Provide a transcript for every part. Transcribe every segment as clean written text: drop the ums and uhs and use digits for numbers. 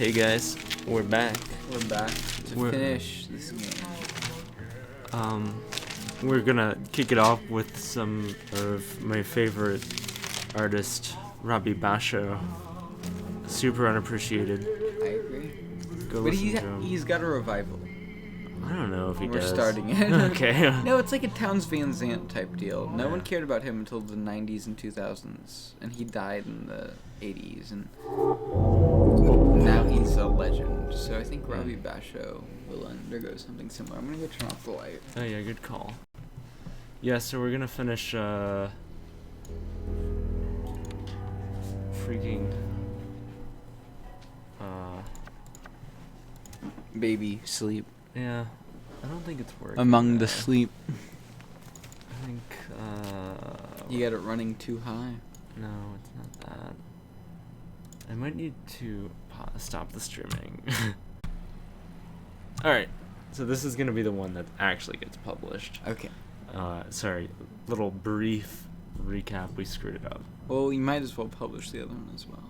Hey guys, we're back. We're back to finish this game. We're gonna kick it off with some of my favorite artist, Robbie Basho. Super unappreciated. I agree. Go But listen to him. he's got a revival. I don't know if he We're does. starting it. Okay. No, it's like a Towns Van Zandt type deal. No Yeah. one cared about him until the 90s and 2000s. And he died in the 80s. And now he's a legend. So I think Robbie Basho will undergo something similar. I'm going to go turn off the light. Oh yeah, good call. Yeah, so we're gonna finish freaking Baby sleep. yeah. I don't think it's working. Among the though. sleep. I think You got it running too high. no, it's not that. I might need to stop the streaming. Alright, so this is gonna be the one that actually gets published. Okay. Sorry, little brief recap, we screwed it up. Well, you might as well publish the other one as well.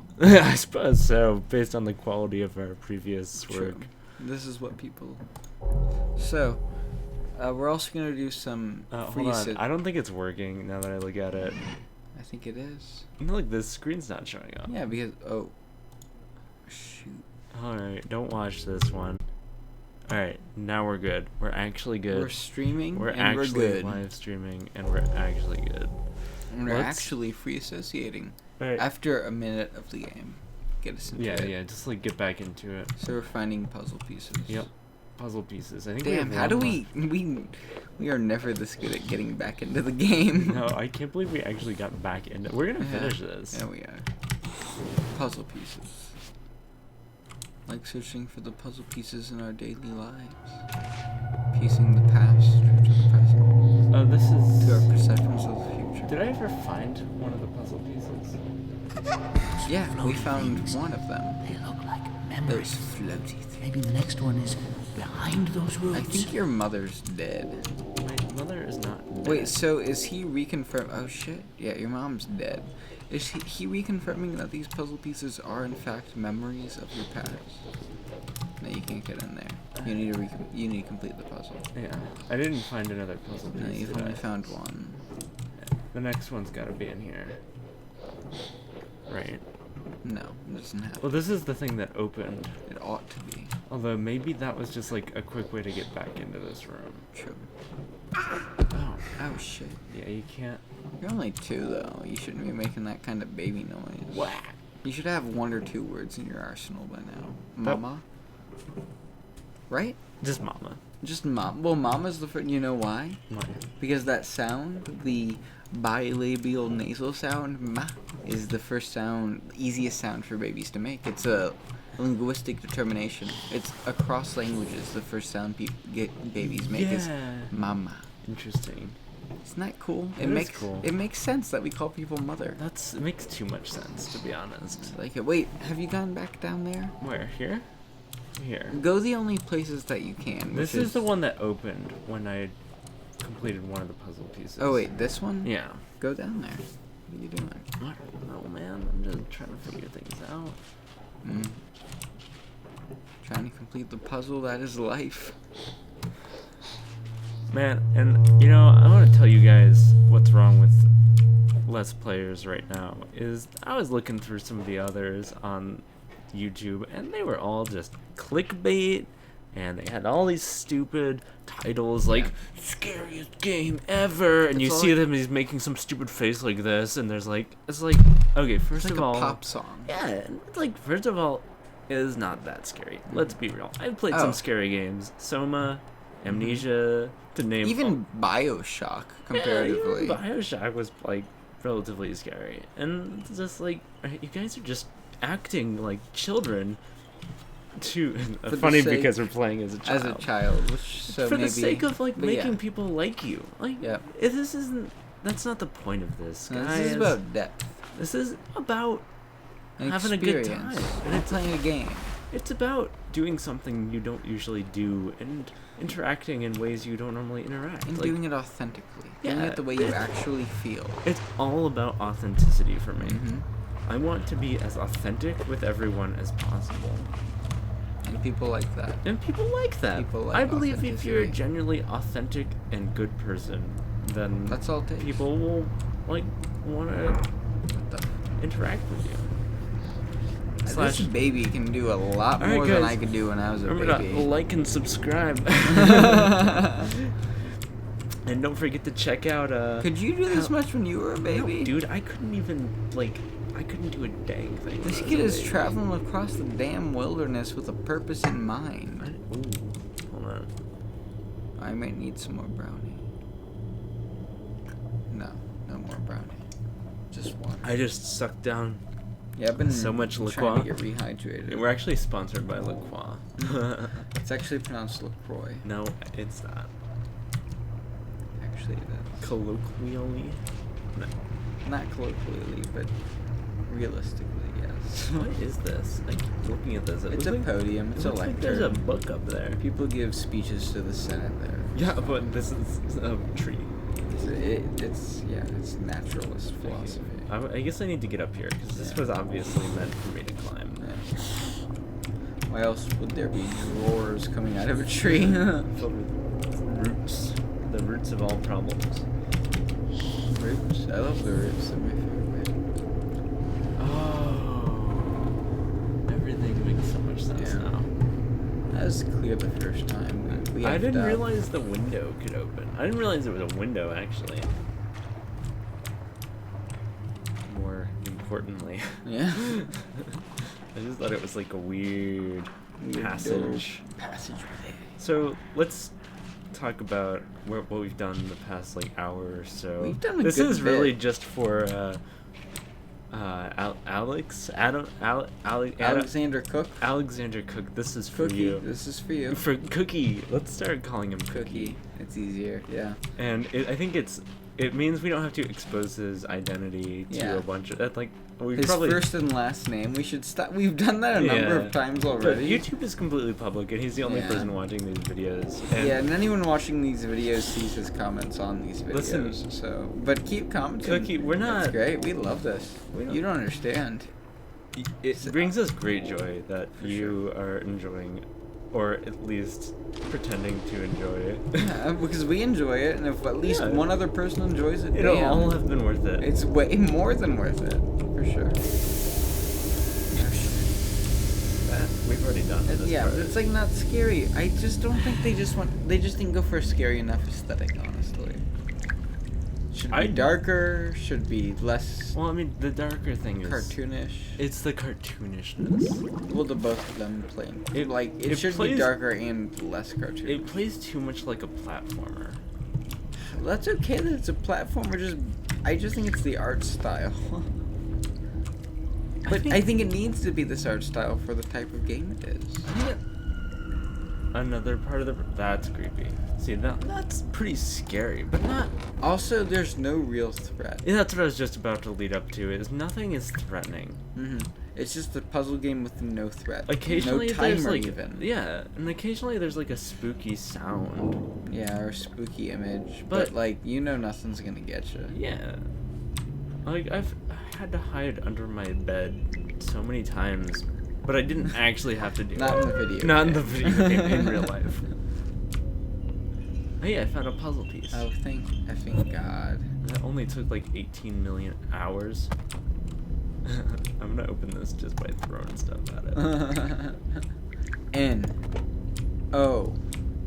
I suppose so, based on the quality of our previous work. True. This is what people... So, we're also going to do some Hold on, I don't think it's working now that I look at it. I think it is. No, look, the screen's not showing up. Yeah, because... Oh. Shoot. Alright, don't watch this one. Alright, now we're good. We're actually good. We're streaming We're and we're actually good. live streaming, and we're actually good. And we're Let's- actually free associating. Alright. After a minute of the game. Get us into it. Yeah, just like get back into it. So we're finding puzzle pieces. Yep. Puzzle pieces. I think Damn, we how have do one we are never this good at getting back into the game. more. No, I can't believe we actually got back into it. We're gonna Yeah. finish this. Yeah, we are. Puzzle pieces. Like searching for the puzzle pieces in our daily lives. Piecing the past to the present. Oh, this To our is... perceptions of the future. Did I ever find one of the puzzle pieces? Yeah, we found one of them. They look like Those memories. floaty things. Maybe the next one is behind those roads. I think your mother's dead. My mother is not dead. Wait, so is he reconfirm? Oh shit! Yeah, your mom's dead. Is he reconfirming that these puzzle pieces are in fact memories of your past? No, you can't get in there. You need to you need to complete the puzzle. Yeah, I didn't find another puzzle piece. No, you've did only I? found one. Yeah. The next one's gotta be in here. Right. No, it doesn't have. Well, this is the thing that opened. It ought to be. Although maybe that was just like a quick way to get back into this room. True. Oh. Oh shit. Yeah, you can't. You're only 2 though. You shouldn't be making that kind of baby noise. Whack. You should have 1 or 2 words in your arsenal by now. That- Mama. Right? Just mama. Just mom. Well, mama's the first. You know why? Mama. Because that sound, the bilabial nasal sound, ma, is the first sound, easiest sound for babies to make. It's a linguistic determination. It's across languages. The first sound babies make is Yeah. mama. Interesting. Isn't that cool? That It is makes cool. It makes sense that we call people mother. It makes too much sense, to be honest. Like it. Wait, have you gone back down there? Where? Here? Here. Go the only places that you can. This which is the one that opened when I completed one of the puzzle pieces. Oh wait, this one? Yeah. Go down there. What are you doing? I don't know, man. I'm just trying to figure things out. Mm. Trying to complete the puzzle that is life. Man, and you know, I want to tell you guys what's wrong with Let's Players right now is I was looking through some of the others on YouTube and they were all just clickbait and they had all these stupid titles like scariest game ever and It's you all see like- them, he's making some stupid face like this and there's like, it's like, okay, first It's like of a all, pop song. yeah, it's like, first of all, it is not that scary. Let's be real. I've played Oh. some scary games. Soma, Amnesia, to name Even Bioshock, comparatively. Yeah, even Bioshock was like relatively scary. And it's just like, you guys are just acting like children to the funny sake- because we're playing as a child. As a child, which so For maybe, the sake of like but making yeah. people like you. Like Yeah. this isn't that's not the point of this, No, guys. this is about depth. This is about An having a good experience. time. And playing a game. It's about doing something you don't usually do and interacting in ways you don't normally interact. And Like, doing it authentically. Doing Yeah, it the way you it- actually feel. it's all about authenticity for me. Mm-hmm. I want to be as authentic with everyone as possible. And people like that. And people like that. People like I believe if you're a authenticity. genuinely authentic and good person, then That's all it takes. people will like want to What the interact with you. This Slash, baby can do a lot All right, more than guys. I could do when I was a remember baby. to like and subscribe. And don't forget to check out. Could you do this much when you were a baby? No, dude, I couldn't even I couldn't do a dang thing. when This I was kid a is baby. traveling across the damn wilderness with a purpose in mind. Ooh, hold on. I might need some more brownie. No more brownie. Just one. I just sucked down. Yeah, I've been So much trying LaCroix. to get rehydrated. We're actually sponsored by LaCroix. It's actually pronounced LaCroix. No, it's not. Actually, it Colloquially. No. is. Not colloquially, but realistically, yes. What is this? I keep looking at this. It It's looks a like, podium. It's it a looks like lectern. there's a book up there. People give speeches to the Senate there. Yeah, but this is a tree. It's naturalist philosophy. I guess I need to get up here because this was obviously meant for me to climb. Yeah. Why else would there be drawers coming out of a tree? Filled with roots, the roots of all problems. Roots. I love the roots. They're my favorite. Oh, everything makes so much sense Yeah. now. That was clear the first time. We I effed didn't up. realize the window could open. I didn't realize it was a window actually. More importantly. Yeah. I just thought it was like a weird passage. Passageway. So let's talk about what we've done the past like hour or so. We've done a this good is really bit. just for Alexander Cook. Alexander Cook. This is for Cookie. you. This is for you. For Cookie. Let's start calling him Cookie. It's easier. Yeah. And I think it means we don't have to expose his identity to Yeah. a bunch of that. Like we His probably first and last name. We should stop. We've done that a number Yeah. of times But already. YouTube is completely public, and he's the only Yeah. person watching these videos. And Yeah, and anyone watching these videos sees his comments on these videos. Listen, so, but keep commenting. Cookie, we're That's not. great. We love this. We don't- You don't understand. It brings us great joy that For you are enjoying, or at least pretending to enjoy it. Yeah, because we enjoy it, and if at least Yeah. one other person enjoys it, It'll damn, all have been worth it. it's way more than worth it, for sure. We've already done this. Yeah, part. but it's like not scary. I just don't think they just didn't go for a scary enough aesthetic, honestly. Should be darker, should be less Well, I mean, the darker thing is cartoonish. It's the cartoonishness. Well, the both of them playing. It should be plays- darker and less cartoonish. It plays too much like a platformer. That's okay that it's a platformer. I just think it's the art style. But I think it needs to be this art style for the type of game it is. Another part of that's creepy. See, that's pretty scary, but not. Also, there's no real threat. Yeah, that's what I was just about to lead up to. Is nothing is threatening. It's just a puzzle game with no threat. Occasionally no there's timer like even. yeah, and occasionally there's like a spooky sound. Yeah, or a spooky image. But- But like nothing's gonna get you. Yeah, like I've had to hide under my bed so many times, but I didn't actually have to do Not it. in the video. Not in game. the video game, in real life. Hey, I found a puzzle piece. Oh, thank effing God. That only took like 18 million hours. I'm gonna open this just by throwing stuff at it. N. O.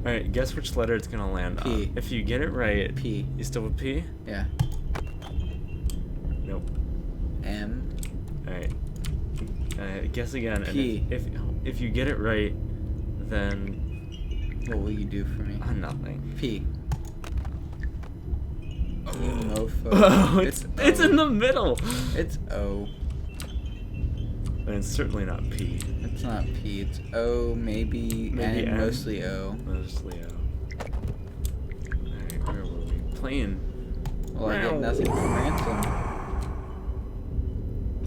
Alright, guess which letter it's gonna land P. on. If you get it right, P. you still with P? Yeah. Nope. M. Alright. Guess again. And P. if you get it right, then What will you do for me? nothing. P. You mofo. Oh, it's O. in the middle. It's O. And it's certainly not P. It's not P. It's O. Maybe Maybe N. N. Mostly O. Mostly O. Alright, where were we? Playing. Well, I get nothing from ransom.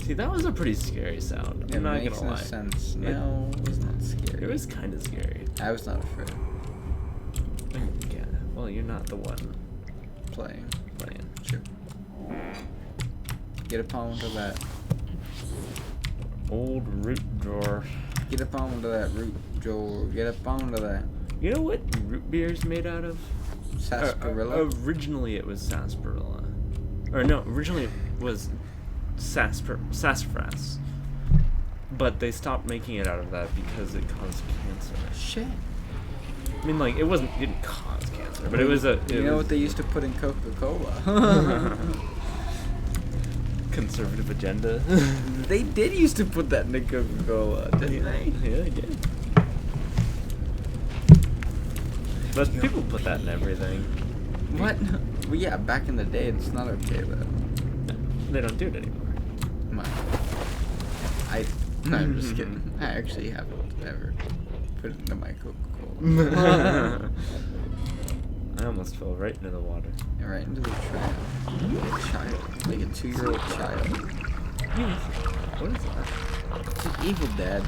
See, that was a pretty scary sound. It I'm not makes gonna no lie. sense. No, it was not scary. It was kind of scary. I was not afraid. Yeah. Well, you're not the one Playing. playing. Sure. Get a palm to that. Old root drawer. Get up onto that root, Joel. Get up onto that. You know what root beer is made out of? Sarsaparilla. Originally it was sarsaparilla. Or no, originally it was sassafras. But they stopped making it out of that because it caused cancer. Shit. I mean, like, it didn't cause cancer, but it was a... You know what they used to put in Coca-Cola? Conservative agenda. They did used to put that in Coca-Cola, didn't they? Yeah, they did. But people put that in everything. What? Well, yeah, back in the day, it's not okay, though. They don't do it anymore. No, I'm just kidding. I actually haven't ever put it into my Coca-Cola. I almost fell right into the water. Right into the trap. Like a child. Like a 2-year-old child. What is that? It's an evil dad.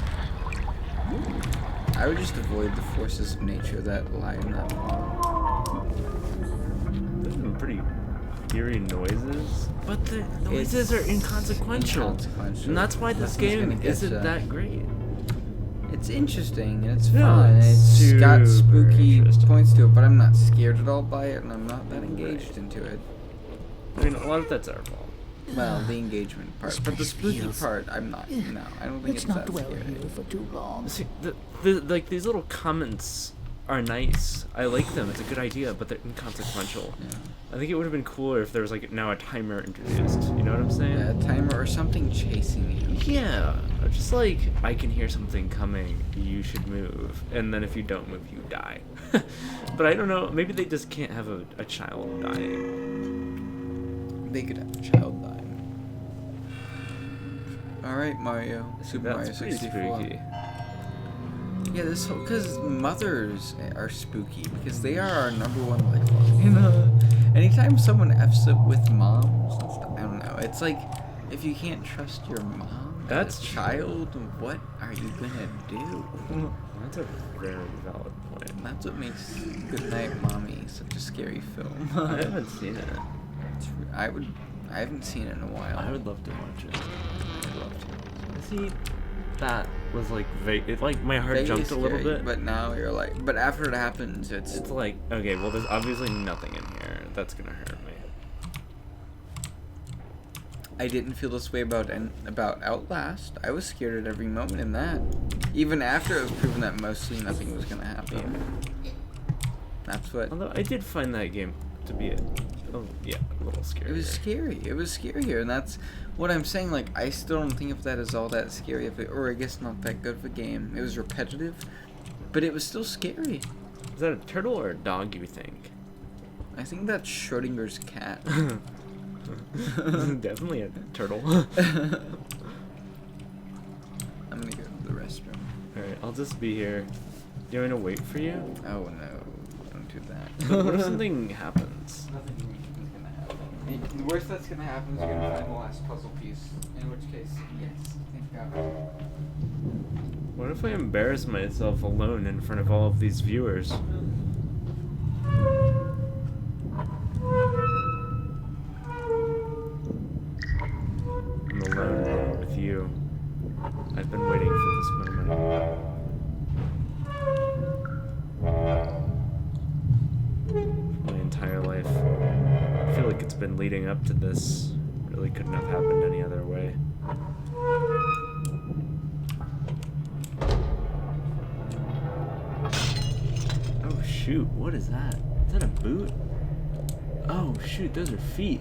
I would just avoid the forces of nature that lie in that law. There's some pretty eerie noises. But the noises are inconsequential. And that's why this game isn't that great. It's interesting and it's Yeah, fun. it's It's got super spooky interesting. points to it, but I'm not scared at all by it, and I'm not that engaged into it. I mean, a lot of that's our fault. Well, the engagement part, but the spooky Feels- part, I'm not. No, I don't think Let's it's not that dwell scary. here for too long. See, like these little comments are nice. I like them. It's a good idea, but they're inconsequential. Yeah. I think it would have been cooler if there was like now a timer introduced. You know what I'm saying? Yeah, a timer or something chasing you. Yeah, or just like I can hear something coming. You should move, and then if you don't move, you die. But I don't know. Maybe they just can't have a child dying. They could have a child dying. Alright, Mario. Super Mario That's pretty 64. spooky. Yeah, this whole, because mothers are spooky, because they are our number one lifeline. You know? Anytime someone F's up with moms, I don't know, it's like, if you can't trust your mom That's as a child, what are you gonna do? That's a very valid point. And that's what makes Goodnight Mommy such a scary film. I haven't seen it. I haven't seen it in a while. I would love to watch it. I'd love to. See, that was like like my heart Vaguely jumped a little scary, bit. But now you're like, but after it happens, It's like, okay, well, there's obviously nothing in here that's gonna hurt me. I didn't feel this way about Outlast. I was scared at every moment in that. Even after it was proven that mostly nothing was gonna happen. That's what. Although I did find that game to be a little scary. It was scary. It was scarier, and that's what I'm saying. Like, I still don't think of that as all that scary, or I guess not that good of a game. It was repetitive, but it was still scary. Is that a turtle or a dog, you think? I think that's Schrodinger's cat. Definitely a turtle. I'm gonna go to the restroom. Alright, I'll just be here. Do you want me to wait for you? Oh no, don't do that. But what if something happens? Nothing is gonna happen. The worst that's gonna happen is you're gonna find the last puzzle piece. In which case, yes, thank God. What if I embarrass myself alone in front of all of these viewers? I'm alone with you. I've been waiting for this moment. My entire life. I feel like it's been leading up to this. Really couldn't have happened any other way. Oh shoot, what is that? Is that a boot? Oh shoot, those are feet.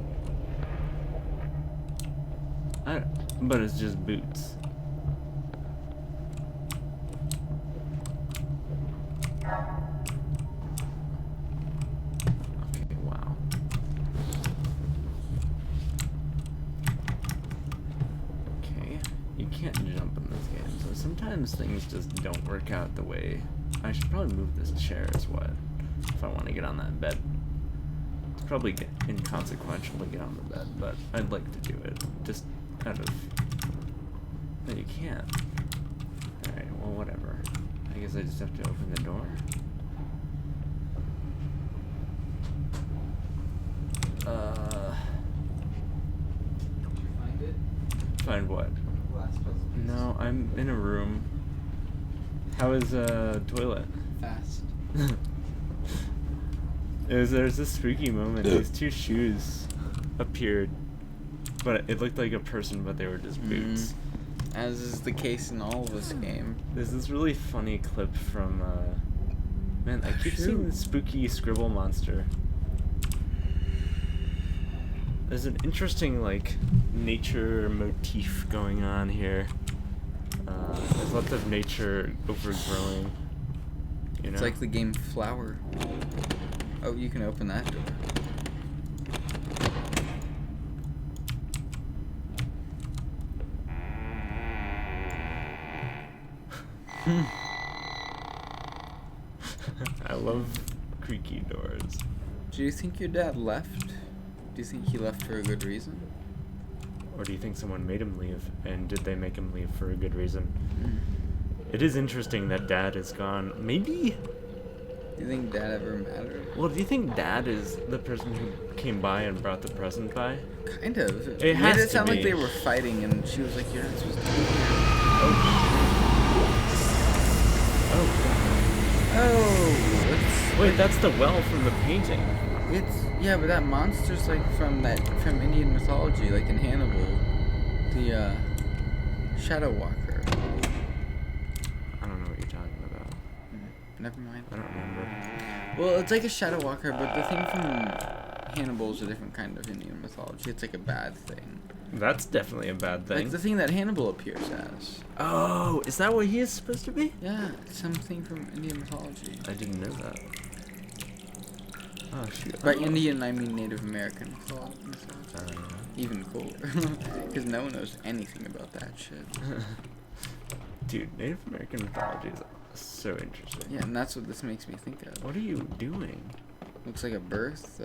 But it's just boots. Okay, wow. Okay, you can't jump in this game, so sometimes things just don't work out the way. I should probably move this chair is what, if I want to get on that bed. It's probably inconsequential to get on the bed, but I'd like to do it, just out of... But you can't. Alright, well whatever. I guess I just have to open the door. Did you find it? Find what? Last puzzle piece. No, I'm in a room. How is toilet? Fast. There's this spooky moment. These two shoes appeared, but it looked like a person, but they were just boots. As is the case in all of this game. There's this really funny clip from man, I keep seeing the spooky scribble monster. There's an interesting like nature motif going on here. There's lots of nature overgrowing. You know? It's like the game Flower. Oh, you can open that door. I love creaky doors. Do you think your dad left? Do you think he left for a good reason? Or do you think someone made him leave? And did they make him leave for a good reason? It is interesting that Dad is gone. Maybe? Do you think Dad ever mattered? Well, do you think Dad is the person who came by and brought the present by? Kind of. It has made it to sound like be. they were fighting, and she was like, "You're not supposed to be here." Oh, wait, that's the well from the painting. Yeah, but that monster's like from Indian mythology, like in Hannibal, the Shadow Walker. I don't know what you're talking about. Never mind. I don't remember. Well, it's like a Shadow Walker, but the thing from Hannibal is a different kind of Indian mythology. It's like a bad thing. That's definitely a bad thing. Like the thing that Hannibal appears as. Oh, is that what he is supposed to be? Yeah, it's something from Indian mythology. I didn't know that. Oh, shoot. By Indian, I mean Native American mythology. Uh, Even cooler. Because no one knows anything about that shit. Dude, Native American mythology is so interesting. Yeah, and that's what this makes me think of. What are you doing? Looks like a birth.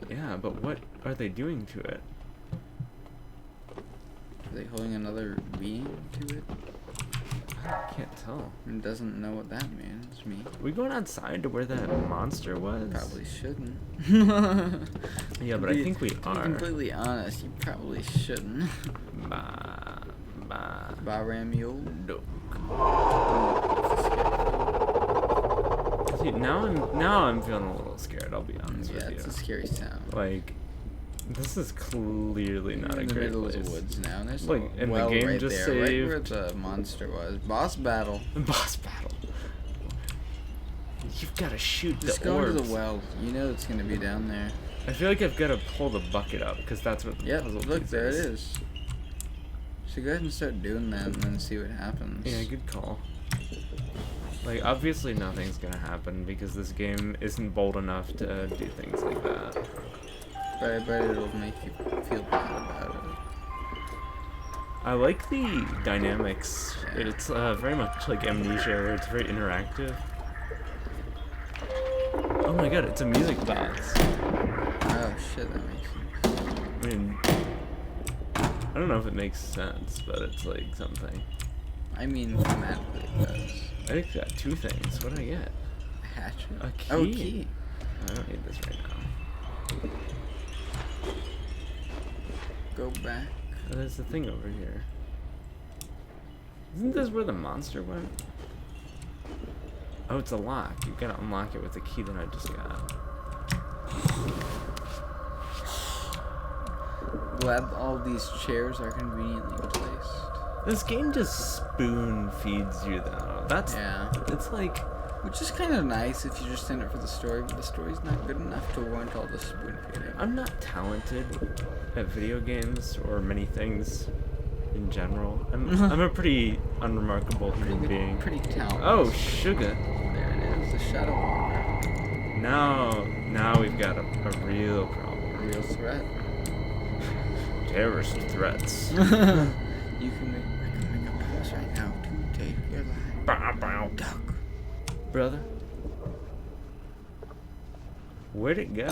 Yeah, but what are they doing to it? Are they holding another being to it? I can't tell. And doesn't know what that means. Me. We going outside to where that monster was? Probably shouldn't. Yeah, but I think we To be are. completely honest, you probably shouldn't. Ba, ba, Baramiel. do. See, now I'm feeling a little scared. I'll be honest Yeah, with it's you. a scary sound. Like, this is clearly not We're a in the great middle place. of the woods now, and there's Like, a and the well game right just there, right where saved. the monster was. Boss battle. Boss battle. You've got to shoot Just the go orbs. into the well. You know it's gonna be down there. I feel like I've got to pull the bucket up because that's what the Yep, puzzle look, piece there it is. So go ahead and start doing that and then see what happens. Yeah, good call. Like, obviously nothing's gonna happen because this game isn't bold enough to do things like that. But I bet it'll make you feel bad about it. I like the dynamics. It's very much like Amnesia, where it's very interactive. Oh my god, it's a music box. Oh shit, that makes sense. I mean, I don't know if it makes sense, but it's like something. I mean, thematically it does. I think I got two things. What did I get? A hatchet? A key. Oh, key. I don't need this right now. Go back. Oh, there's the thing over here. Isn't this where the monster went? Oh, it's a lock. You gotta unlock it with the key that I just got. Glad all these chairs are conveniently placed. This game just spoon feeds you though. That's Yeah. It's like Which is kind of nice if you're just in it for the story, but the story's not good enough to warrant all the spoon feeding. I'm not talented at video games or many things in general. I'm a pretty unremarkable human being. Pretty talented. Oh, sugar. There it is, the Shadow Walker. Now we've got a real problem. A real threat. Terrorist threats. I can make a promise right now to take your life. Bow, bow. Duck. Brother, where'd it go?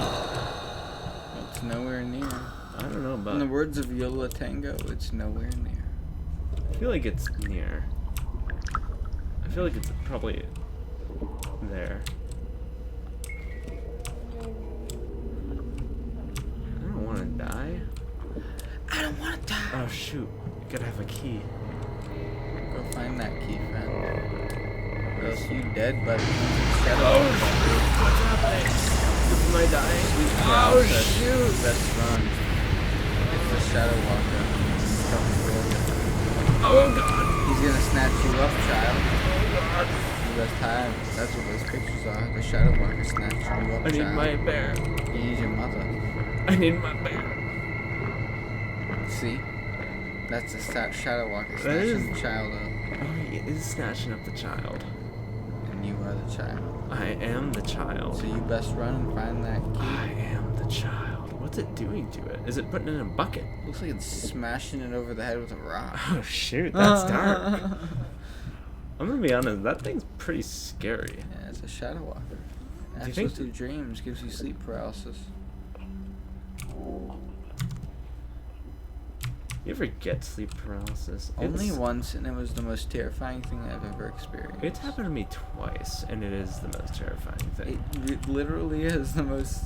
It's nowhere near. I don't know, but In the words of Yola Tango, it's nowhere near. I feel like it's near. I feel like it's probably there. I don't want to die. I don't want to die. Oh shoot! You gotta have a key. Go find that key, friend. Carlos, you dead, buddy. Shadow Walker. What's happening? Am I dying? Sleep Oh paralysis. shoot! Best run. It's the Shadow Walker. Oh god! He's gonna snatch you up, child. Oh god! You best time. That's what those pictures are. The Shadow Walker snatching you up, I need child. my bear. You need your mother. I need my bear. See? That's a Shadow Walker That snatching is- the child up. Oh, he is snatching up the child. And you are the child. I am the child. So you best run and find that I key. am the child. What's it doing to it? Is it putting it in a bucket? Looks like it's smashing it over the head with a rock. Oh shoot, that's dark. I'm gonna be honest, that thing's pretty scary. Yeah, it's a Shadow Walker. Do you Access think to dreams gives you sleep paralysis. You ever get sleep paralysis? Only It's- once, and it was the most terrifying thing I've ever experienced. It's happened to me twice, and it is the most terrifying thing. It literally is the most.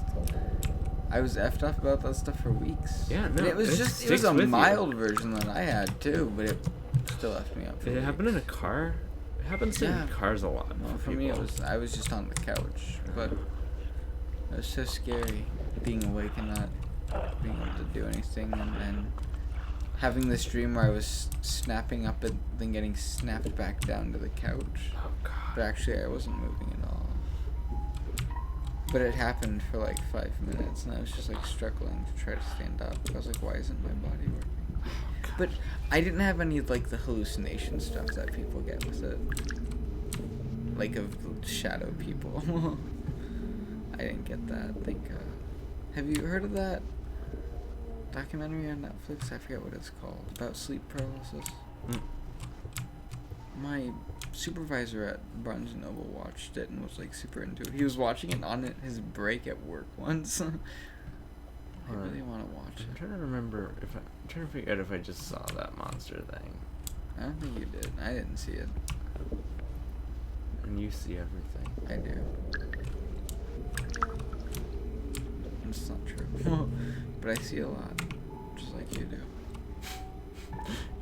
I was effed up about that stuff for weeks. Yeah, And no, it was it just. It sticks was a with you. mild version that I had too, but it still effed me up. For Did it weeks. happen in a car? It happens Yeah. in cars a lot. Well, for for me, it people. was. I was just on the couch, but it was so scary being awake and not being able to do anything, and then having this dream where I was snapping up and then getting snapped back down to the couch. Oh god. But actually, I wasn't moving at all. But it happened for like 5 minutes, and I was just like struggling to try to stand up. I was like, why isn't my body working? But I didn't have any of like the hallucination stuff that people get with it. Like of shadow people. I didn't get that. I think, have you heard of that documentary on Netflix? I forget what it's called. About sleep paralysis. Mm. My supervisor at Barnes & Noble watched it and was like super into it. He was watching it on his break at work once. I really want to watch I'm it. trying to remember if I'm trying to figure out if I just saw that monster thing. I don't think you did. I didn't see it. And you see everything. I do. It's not true. But I see a lot. Just like you do.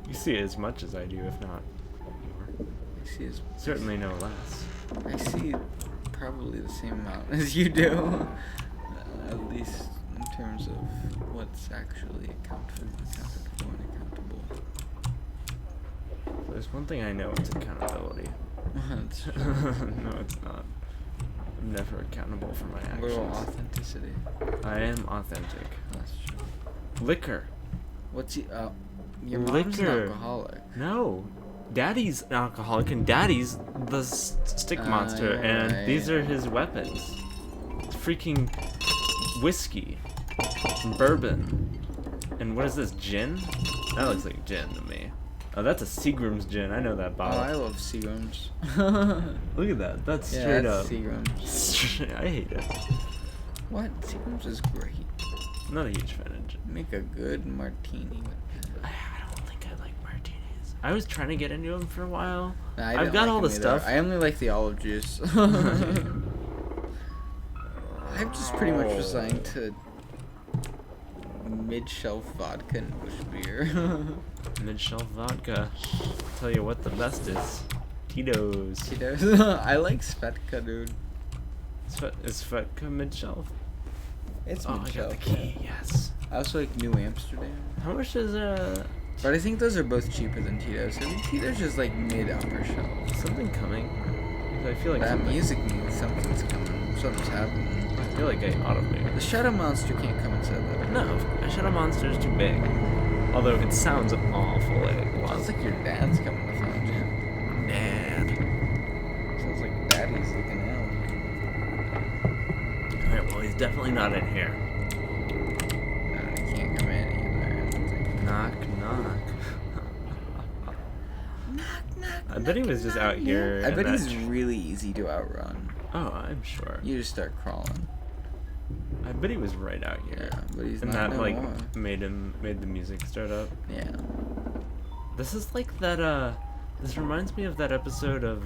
You see as much as I do, if not more. I see as Certainly no less. I see probably the same amount as you do. At least in terms of what's actually accounted for and accountable. There's one thing I know, it's accountability. That's true. No, it's not. I'm never accountable for my A little actions. authenticity. I am authentic. That's true. Liquor. What's your mom's an Liquor. alcoholic. No. Daddy's an alcoholic, and Daddy's the stick monster, you're and right. these are his weapons. It's freaking whiskey, and bourbon, and what is this, gin? That looks like gin to me. Oh, that's a Seagram's gin. I know that Oh, bottle. I love Seagrams. Look at that. That's Yeah, straight that's up. Seagrams. I hate it. What? Seagrams is great. I'm not a huge fan of gin. Make a good martini with that. I don't think I like martinis. I was trying to get into them for a while. Nah, I I've didn't got like all the them either. stuff. I only like the olive juice. I've just pretty much resigned to mid-shelf vodka and bush beer. Mid-shelf vodka. Tell you what the best is. Tito's. Tito's. I like Svetka, dude. Is Svetka mid-shelf? It's Oh, I got mid-shelf. the key. Yes. I also like New Amsterdam. How much is But I think those are both cheaper than Tito's. I think Tito's is like mid-upper shelf. something coming? 'Cause I feel like That something- music means something's coming. Something's happening. I feel like I ought to be. The Shadow Monster can't come inside that. No, a Shadow Monster is too big. Although it sounds awful. Sounds like your dad's coming to find you. Dad. Sounds like Daddy's looking out. Alright, well, he's definitely not in here. No, he can't come in either. I don't think. Knock, knock. I bet he was just out here. I in bet that he's really easy to outrun. Oh, I'm sure. You just start crawling. I bet he was right out here. Yeah, but he's And not that no like more. made the music start up. Yeah. This is like that this reminds me of that episode of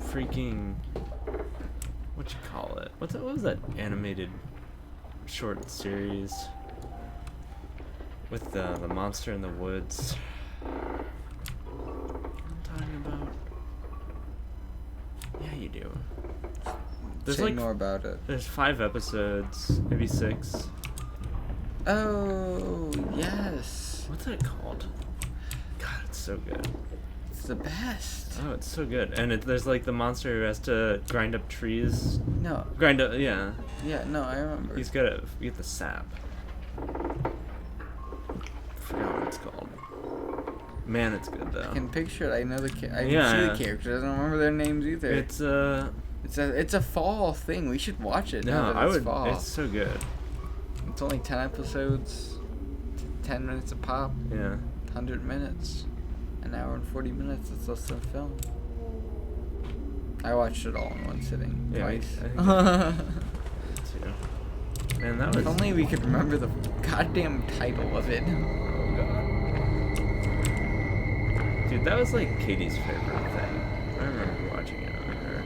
freaking what you call it? What was that animated short series with the monster in the woods? What am I talking about? you do. There's Say like more about it. there's 5 episodes, maybe 6. Oh, yes. What's that called? God, it's so good. It's the best. Oh, it's so good. And there's like the monster who has to grind up trees. No. Grind up, yeah. Yeah, no, I remember. He's gotta get the sap. Forgot what it's called. Man, it's good though. I can picture it. I know I can Yeah, see yeah. the characters. I don't remember their names either. It's It's a fall thing. We should watch it. now no, that I it's would. Fall. It's so good. It's only 10 episodes, 10 minutes a pop, Yeah. 100 minutes, an hour and 40 minutes. It's less than a film. I watched it all in one sitting, Yeah, twice. I Too. Man, that was. If only we could remember the goddamn title of it. Oh god. Dude, that was like Katie's favorite thing. I remember watching it on her.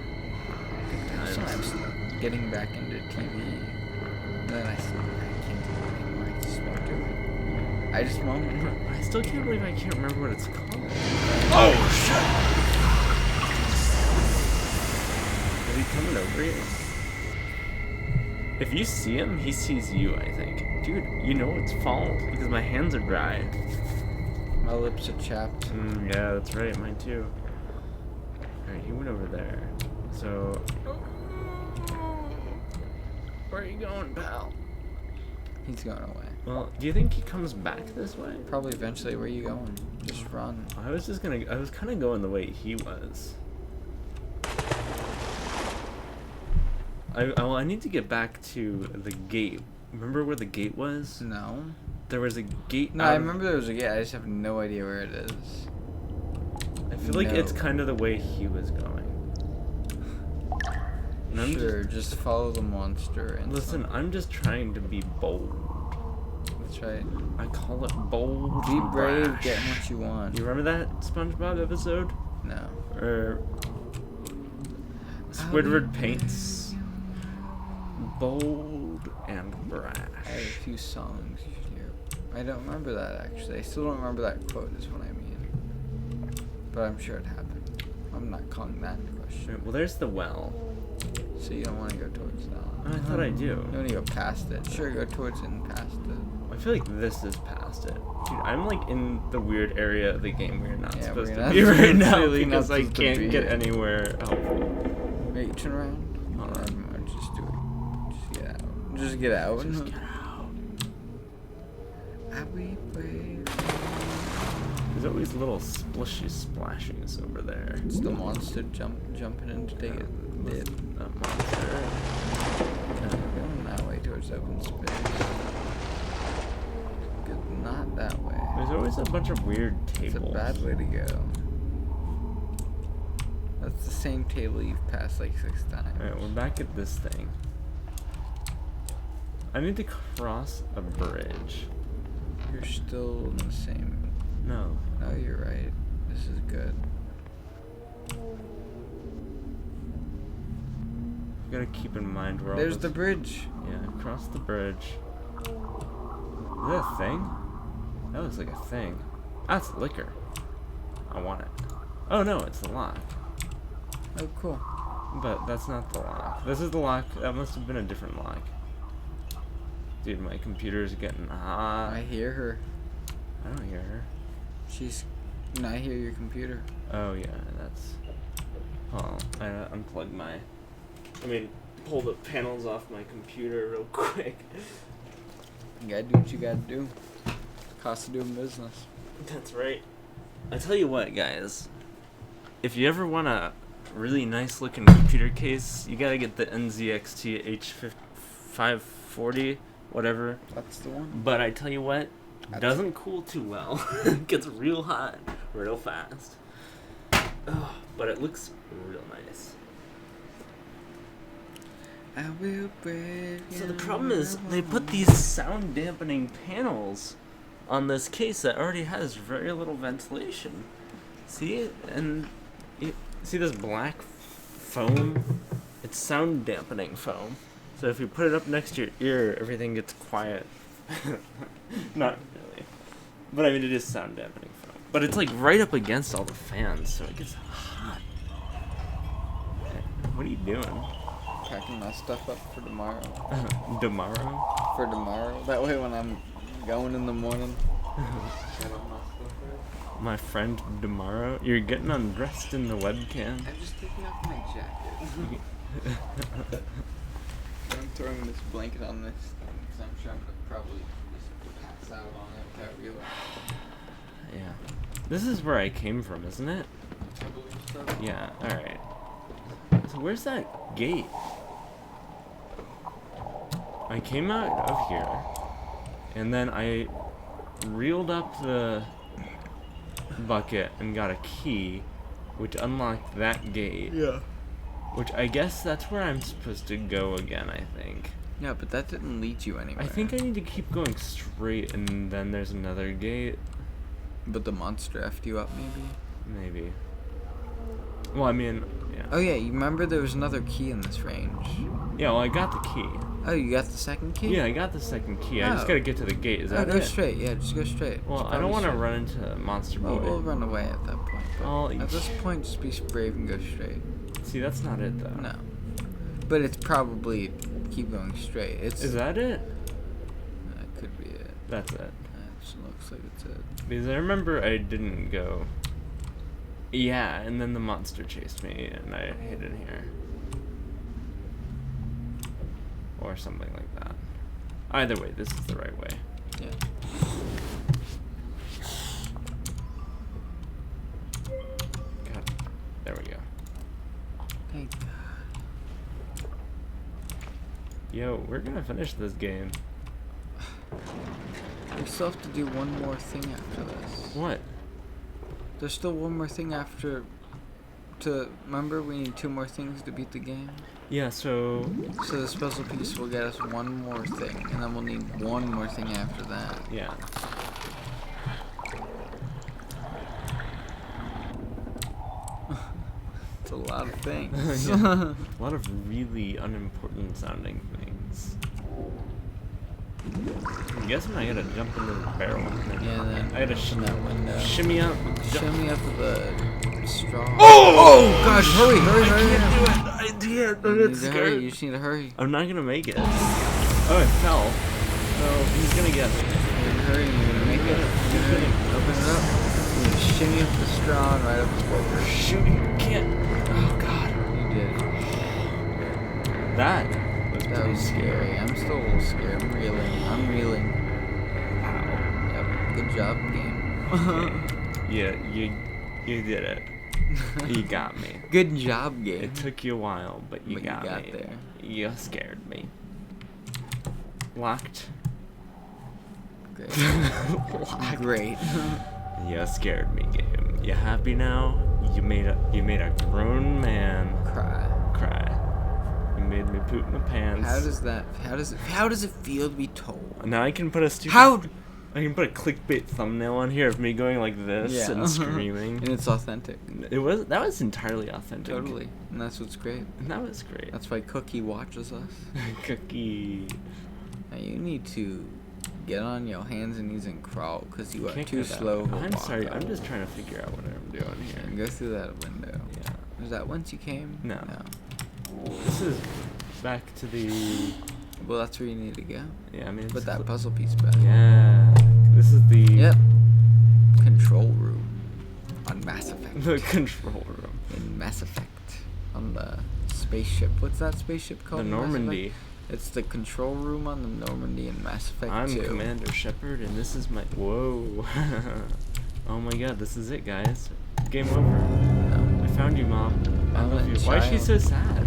Good times. Sometimes getting back into TV, and then I can't do it anymore. I just won't do it. I just won't. I still can't believe I can't remember what it's called. Oh shit! Is he coming over you? If you see him, he sees you, I think. Dude, you know it's fall because my hands are dry. My lips are chapped. Yeah, that's right, mine too. Alright, he went over there. So. Where are you going, pal? He's going away. Well, do you think he comes back this way? Probably eventually. Where you going? Just run. I was kind of going the way he was. I need to get back to the gate. Remember where the gate was? No. There was a gate. No, I remember there was a gate. I just have no idea where it is. I feel like it's No. kind of the way he was going. And I'm Sure, just follow the monster. And Listen, I'm just trying to be bold. That's right. I call it bold. Be and brave, brash. get what you want. You remember that SpongeBob episode? No. Or Squidward paints bold and brash. I have a few songs here. I don't remember that actually. I still don't remember that quote is what I mean. But I'm sure it happened. I'm not calling that into question. Well, there's the well. So you don't want to go towards that. I thought I do. You want to go past it. Sure, go towards it and past it. I feel like this is past it. Dude, I'm like in the weird area of the game we're not Yeah, supposed we're to not be right supposed now to be, because not I supposed to can't be get here. anywhere helpful. Wait, turn around. Hold on. Never mind, just do it. Just get out. Just get out. Just get out. I'll be brave. There's always little splishy splashings over there. It's the monster jumping in to take it. Dead. That monster. Going that way towards open space. Good, not that way. There's always a bunch of weird It's tables. a bad way to go. That's the same table you've passed like 6 times. Alright, we're back at this thing. I need to cross a bridge. You're still in the same. No. No, you're right. This is good. You gotta keep in mind where all There's this- the bridge. Yeah, cross the bridge. Is that a thing? That looks like a thing. That's liquor. I want it. Oh no, it's the lock. Oh, cool. But that's not the lock. This is the lock. That must have been a different lock. Dude, my computer's getting hot. I hear her. I don't hear her. She's. No, I hear your computer. Oh yeah, that's. Oh, I unplugged my. Pull the panels off my computer real quick. You gotta do what you gotta do. Cost of doing business. That's right. I tell you what, guys. If you ever want a really nice looking computer case, you gotta get the NZXT H540, whatever. That's the one. But I tell you what, doesn't cool too well. It gets real hot real fast. Ugh, but it looks real nice. I will break. So the problem is they put these sound dampening panels on this case that already has very little ventilation. See? And see this black foam? It's sound dampening foam. So if you put it up next to your ear, everything gets quiet. Not really. But I mean, it is sound dampening foam. But it's like right up against all the fans, so it gets hot. you doing? Packing my stuff up for tomorrow. Tomorrow? For tomorrow. That way when I'm going in the morning. Get all my stuff there. My friend tomorrow? You're getting undressed in the webcam? I'm just taking off my jacket. I'm throwing this blanket on this thing because I'm sure I'm gonna probably just pass out on it without realizing. Yeah. This is where I came from, isn't it? I believe so. Yeah, alright. So where's that gate? I came out of here, and then I reeled up the bucket and got a key, which unlocked that gate. Yeah. Which I guess that's where I'm supposed to go again, I think. Yeah, but that didn't lead you anywhere. I think I need to keep going straight, and then there's another gate. But the monster effed you up, maybe? Maybe. Well, I mean, yeah. Oh yeah, you remember there was another key in this range. Yeah, well, I got the key. Oh, you got the second key? Yeah, I got the second key. I just Oh. gotta get to the gate. Is that Go it? straight. Yeah, just go straight. Well, Just I don't probably want to straight. run into Monster Boy. Well, we'll run away at that point. But Oh, at this point, just be brave and go straight. See, that's not it, though. No. But it's probably keep going straight. It's Is that it? That could be it. That's it. That just looks like it's it. Because I remember I didn't go. Yeah, and then the monster chased me, and I hid in here. Or something like that. Either way, this is the right way. Yeah. God, there we go. Thank God. Yo, we're gonna finish this game. We still have to do one more thing after this. What? There's still one more thing after. Remember, we need 2 more things to beat the game. Yeah, so So this puzzle piece will get us one more thing, and then we'll need one more thing after that. yeah. It's a lot of things. Yeah. A lot of really unimportant sounding things. I'm guessing I gotta jump into the barrel. Yeah, then I gotta open that window. shimmy up. Shimmy up the straw. Oh! God, hurry, hurry, hurry. I can't You need to hurry, you just need to hurry. I'm not gonna make it. Oh, I fell. Oh, he's gonna get me. You're gonna hurry, you're gonna make it. You're gonna open it up. You're gonna shimmy up the straw and right up the boulder. Shoot, you can't. Oh, God. You did. That was That pretty was scary. I'm still a little scared. I'm reeling. I'm reeling. Wow. Yep. Good job, game. Yeah, you did it. You got me. Good job, game. It took you a while, but you But you got got me. there. You scared me. Locked. Great. Locked. Great. You scared me, game. You happy now? You made a grown man Cry. cry. You made me poop my pants. How does it feel to be told? Now I can put a stupid. How? I can put a clickbait thumbnail on here of me going like this Yeah. and screaming. And it's authentic. That was entirely authentic. Totally. And that's what's great. And that was great. That's why Cookie watches us. Cookie. Now you need to get on your hands and knees and crawl because you are Can't too go that slow. way. to I'm walk sorry. up. I'm just trying to figure out what I'm doing And here. go through that window. Yeah. Was that once you came? No. This is back to the. Well, that's where you need to go. Yeah, I mean. Put it's that cl- puzzle piece back. Yeah. This is the. Yep. Control room on Mass Effect. The control room. In Mass Effect. On the spaceship. What's that spaceship called? The in Mass Effect? Normandy. It's the control room on the Normandy in Mass Effect I'm 2. Commander Shepard, and this is my. Whoa. Oh my God! This is it, guys. Game over. No. I found you, Mom. I I'm love a you. Why is she child. so sad?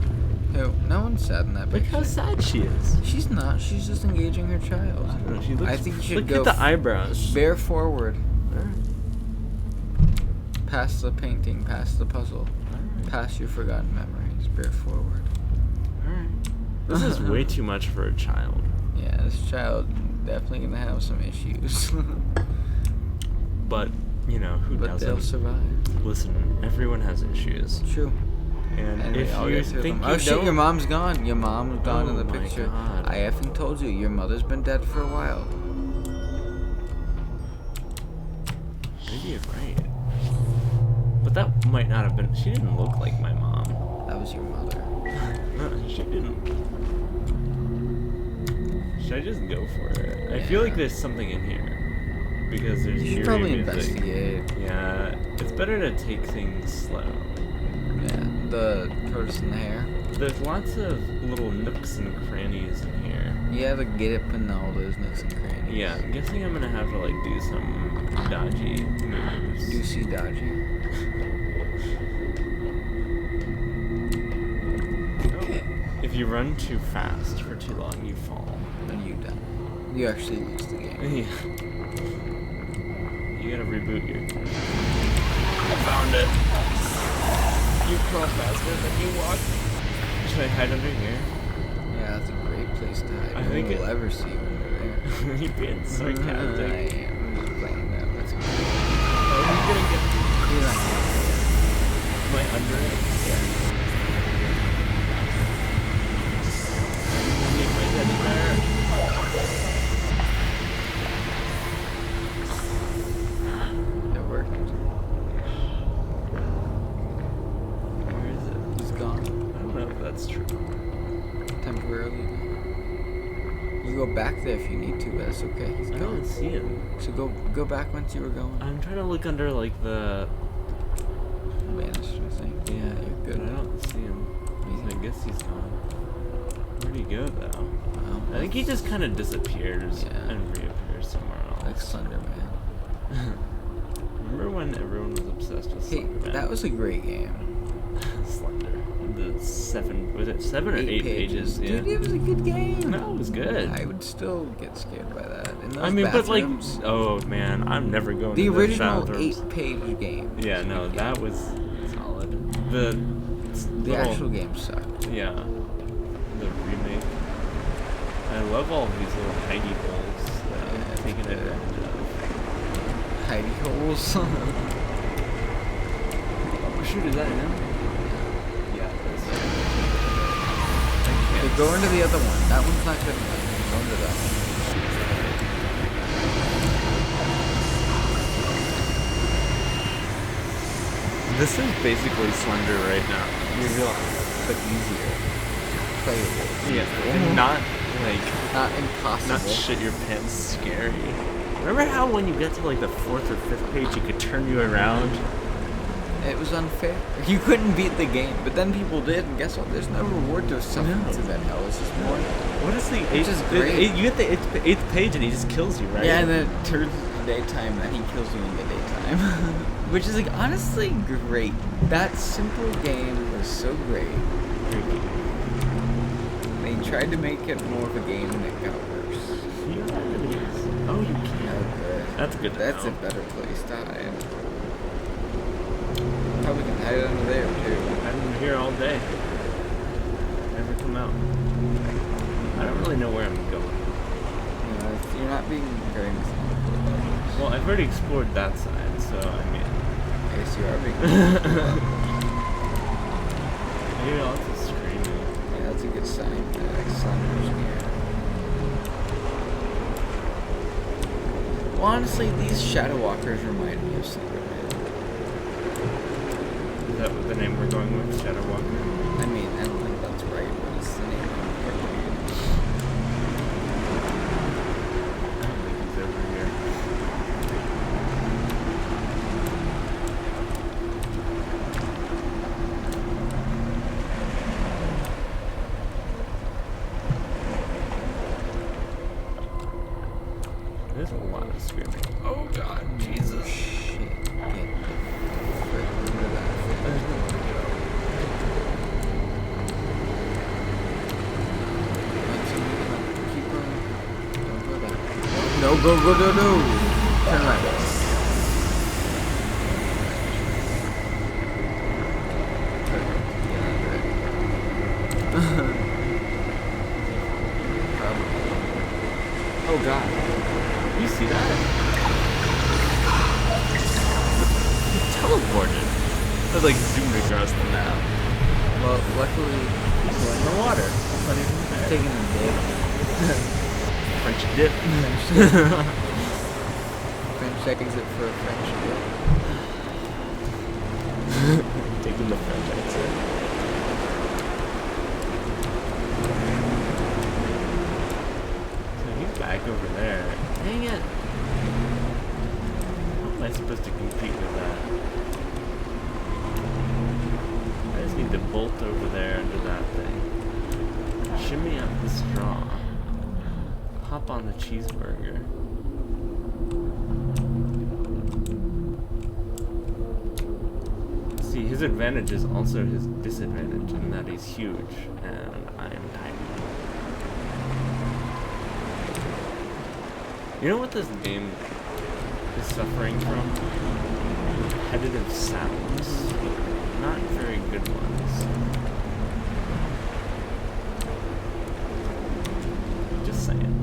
Who? No one's sad in that Look picture. how sad she is. She's not. She's just engaging her I child. don't know. She looks. I think you should look go at the eyebrows. Bear forward. Alright. Past the painting. Past the puzzle. Alright. Past your forgotten memories. Bear forward. Alright. This is way too much for a child. Yeah, this child definitely gonna have some issues. But, you know, who But they'll doesn't? survive. Listen, everyone has issues. True. And And if we all you go through think them. you Oh shit, don't, your mom's gone. Your mom's gone in Oh the my picture. God. I effing told you, your mother's been dead for a while. maybe you're right. But that might not have been. She didn't look like my mom. That was your mother. Should I just go for it? I feel like there's something in here. Because there's You should eerie probably music. investigate. Yeah, it's better to take things slow. Yeah, the tortoise and the hare. There's lots of little nooks and crannies in here. You have to get up in all those nooks and crannies. Yeah, I'm guessing I'm gonna have to like do some dodgy moves. Juicy dodgy. Okay. If you run too fast for too long, you fall. Then you die. You actually lose the game. Yeah. You gotta reboot your. I found it. You crawl faster than you walk. Should I hide under here? Yeah, that's a great place to hide. I No think one will it- ever see you under there. You're being I sarcastic. am. I'm just playing that. Let's go. Oh, he's gonna get. You're not gonna Am I under it? Yeah. Need my teddy bear. It worked. Where is it? He's gone. I don't know if that's true. Temporarily. You go back there if you need to, but that's okay. He's I gone. don't see him. So go back once you were going. I'm trying to look under like the. Vanished, I think. Yeah, you're But good. I don't see him. I guess he's gone. Where'd he go though? I think he just kind of disappears Yeah. and reappears somewhere like else. Slender Man. Remember when everyone was obsessed with Hey, Slender Man? that was a great game. Slender. The 7 was it 7 or 8 pages? Yeah. Dude, it was a good game. No, it was good. I would still get scared by that. In those I mean, but like, bathrooms, oh man, I'm never going the to those original bathrooms. 8-page game. Yeah, was a no, good that game. was solid. The The actual game sucked. yeah, the remake. I love all these little hidey holes that Yeah, I'm it's taking good. advantage of. Hidey holes. Oh shoot, is that him? Yeah, it is. Okay, go into the other one. That one's not good enough. Go into that one. This is basically Slender right now. You realize? But easier. Playable. Yeah, and not like Not impossible. not shit your pants scary. Remember how when you get to like the 4th or 5th page, you could turn you around? It was unfair. You couldn't beat the game, but then people did, and guess what? There's no reward to suffering No. through that hell. It's just more. What is the Which 8th? is great. You get the 8th page and he just kills you, right? Yeah, and then it turns into daytime, and he kills you in the daytime. Which is like honestly great. That simple game was so great. They tried to make it more of a game, and it got worse. Oh, you can. Okay. That's good to That's know. a better place to hide. Probably can hide under there too. I've been here all day. Never come out. I don't really know where I'm going. You're not being very methodical. Well, I've already explored that side, so I mean. I guess you are being. I hear lots of screaming. Yeah, that's a good sign. Slender's near. Well, honestly, these Shadow Walkers remind me of Slender Man. Is that what the name we're going with? Shadow Walker? I mean, I don't think that's right, but it's the name of the cartoon. I don't think he's over here. There's a lot of screaming. Oh god, Jesus. Shit. Get the frick rid of that thing. Keep going. Don't go back. No, go. Turn right. Oh god. You see that? He teleported. I like zoomed across the map. Well, luckily, He's in the water. That's not even fair. taking a dip. French dip. French exit for a French dip. Taking the French exit. need to bolt over there under that thing. Shimmy up the straw. Hop on the cheeseburger. See, his advantage is also his disadvantage in that he's huge and I am tiny. You know what this game is suffering from? Repetitive sounds. Not very good ones. Just saying.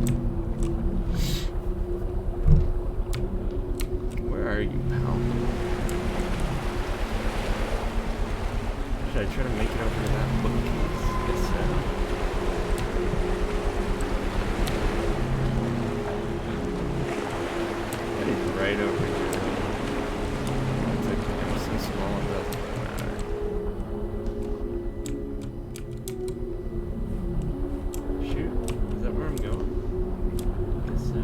Where are you, pal? Should I try to make it over to that bookcase? Yes, sir. That is right over here. It's okay, I'm so small it doesn't really matter. Shoot, is that where I'm going? I guess so.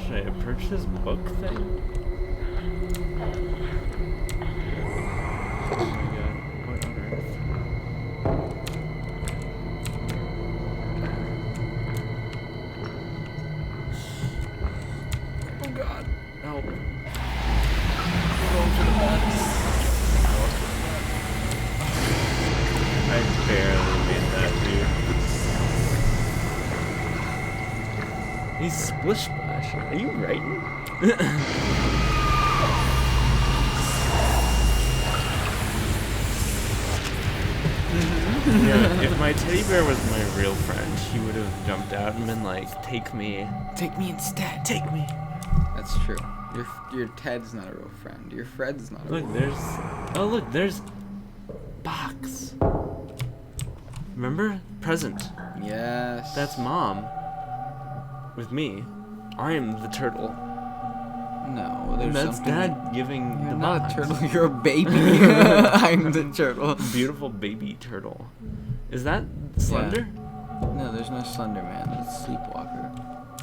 Should I approach this book thing? Oh my god, what on earth? Oh god, help. I'm going for the beds. I barely made that, dude. He's Splish Splash. Are you writing? Yeah, if my teddy bear was my real friend, he would have jumped out and been like, "Take me, Take me instead. take me." That's true. Your Ted's not a real friend. Your Fred's not a real Look, there's box. Remember? Present. Yes. That's mom. With me. I am the turtle. No, there's And that's something. dad giving You're the not box. a turtle. You're a baby. I'm the turtle. Beautiful baby turtle. Is that Slender? No, there's no Slender Man. That's Sleepwalker.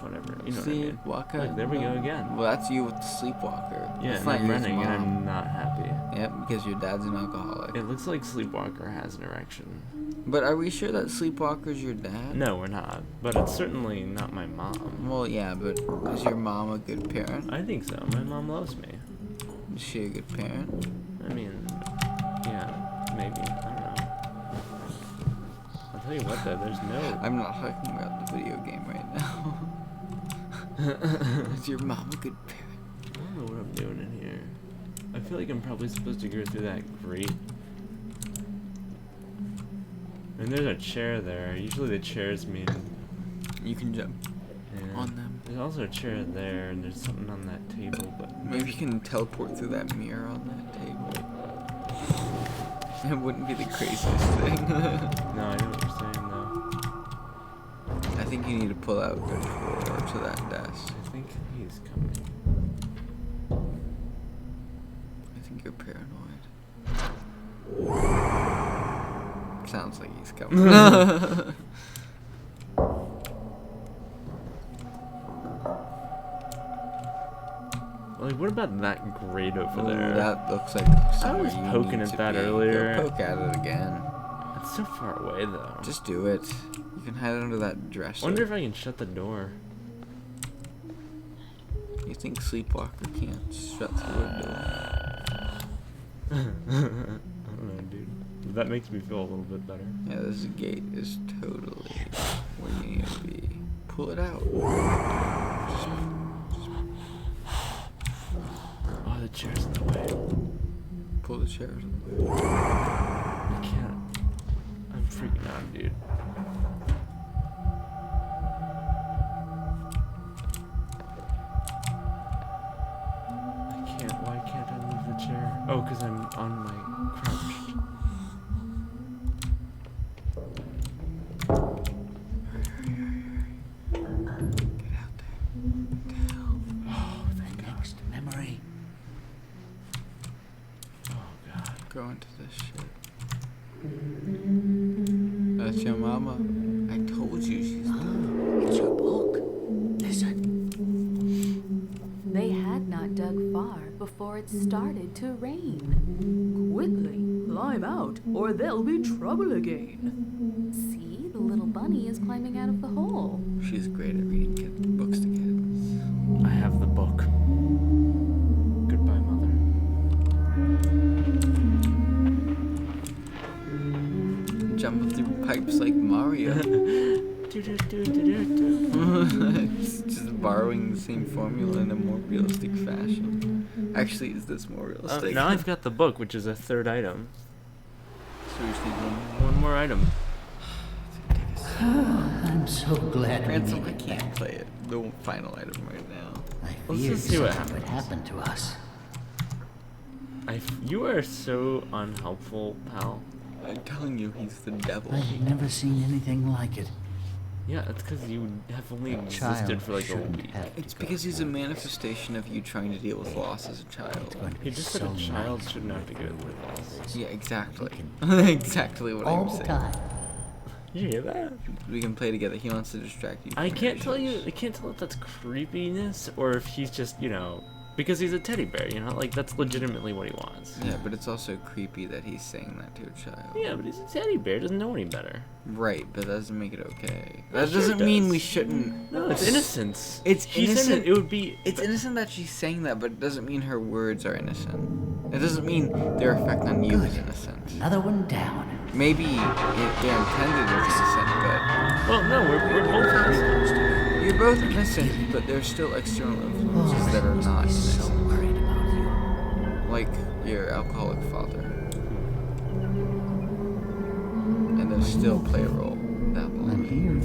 Whatever. You know what I mean. Sleepwalker. Look, there we go again. Well, that's you with the Sleepwalker. Yeah, That's and not I'm you as running and mom. I'm not happy. Yep, because your dad's an alcoholic. It looks like Sleepwalker has an erection. But are we sure that Sleepwalker's your dad? No, we're not. But it's certainly not my mom. Well, yeah, but is your mom a good parent? I think so. My mom loves me. Is she a good parent? I mean, yeah, maybe. I don't know. I'll tell you what, though. There's no... I'm not talking about the video game right now. Is your mom a good parent? I don't know what I'm doing in here. I feel like I'm probably supposed to go through that grate. And there's a chair there. Usually the chairs mean... You can jump Yeah. on them. There's also a chair there, and there's something on that table, but... Maybe you can teleport through that mirror on that table. It wouldn't be the craziest thing. No, I know what you're saying, though. I think you need to pull out the drawer to that desk. I think he's coming. I think you're paranoid. Sounds like he's coming. Like, what about that grate over Ooh, there? that looks like somewhere was you poking need at to that be. earlier. Go poke at it again. It's so far away, though. Just do it. You can hide under that dresser. Wonder if I can shut the door. You think Sleepwalker can't shut the window? I don't know, dude. That makes me feel a little bit better. Yeah, this gate is totally where you need to be. Pull it out. Oh, the chair's in the way. Pull the chairs away. I can't. I'm freaking out, dude. I can't. Why can't I move the chair? Oh, because I'm on my crouched. Get out there. Down. Oh, thank God. Next memory. Oh, God. Go into this shit. That's your mama. I told you she's dead. It's your book. Listen. They had not dug far before before it started to rain. Quickly, climb out, or there'll be trouble again. See, the little bunny is climbing out of the hole. She's great at reading books to kids. I have the book. Goodbye, mother. Jump through pipes like Mario. It's just borrowing the same formula in a more realistic fashion. Actually, is this more realistic? Now I've got the book, which is a third item. So we just need one. One more item. I'm so glad we Ransom, I made it can't back. play it. The final item right now. I Let's feared just see what something would happens. happen to us. You are so unhelpful, pal. I'm telling you, he's the devil. I've never seen anything like it. Yeah, it's because you have only Child existed for like a shouldn't week. have to It's go because he's a through this. manifestation of you trying to deal with loss as a It's child. going to He be just so said a child nice shouldn't have to go when through we're this. older. Yeah, exactly. We Exactly what all I'm the saying. time. You hear that? We can play together. He wants to distract you. I from can't your tell you. issues. I can't tell if that's creepiness or if he's just, because he's a teddy bear. Like that's legitimately what he wants. Yeah, but it's also creepy that he's saying that to a child. Yeah, but he's a teddy bear. Doesn't know any better. Right, but that doesn't make it okay. Yeah, That sure it doesn't mean does. we shouldn't. No, it's innocence. It's She said innocent. it would be. It's innocent that she's saying that, but it doesn't mean her words are innocent. It doesn't mean their effect on you is innocent. Another one down. Maybe they're intended as innocent, Well, no, we're both innocent. but you're both innocent, but there's still external influences that are not So innocent. worried about you. Like your alcoholic father. And those still play a role. That I'm moment. here.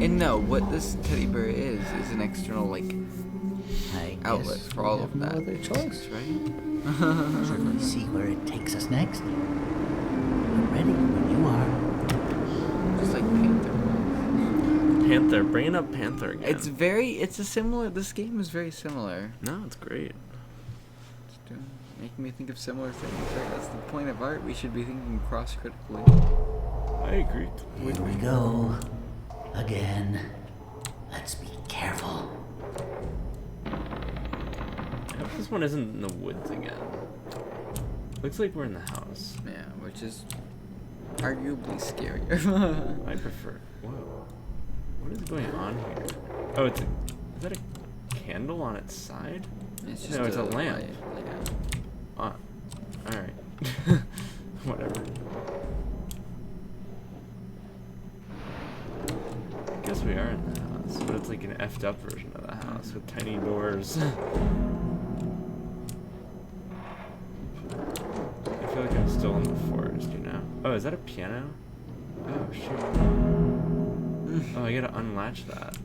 And no, what this teddy bear is an external, like, I outlet guess for all we of have that. no other choice. Right? Should we see where it takes us next? I'm ready when you are. Just like Panther. Panther, bringing up Panther again. This game is very similar. No, it's great. It's making me think of similar things, right? That's the point of art. We should be thinking cross-critically. I agree. Here we go. Again. Let's be careful. I hope this one isn't in the woods again. Looks like we're in the house. Yeah, which is arguably scarier. I prefer. Whoa. What is going on here? Oh, is that a candle on its side? It's No, it's a lamp. light, yeah. Alright. Whatever. I guess we are in the house, but it's like an effed up version of the house with tiny doors. I feel like I'm still in the forest, Oh, is that a piano? Oh, shoot. Oh, I gotta unlatch that.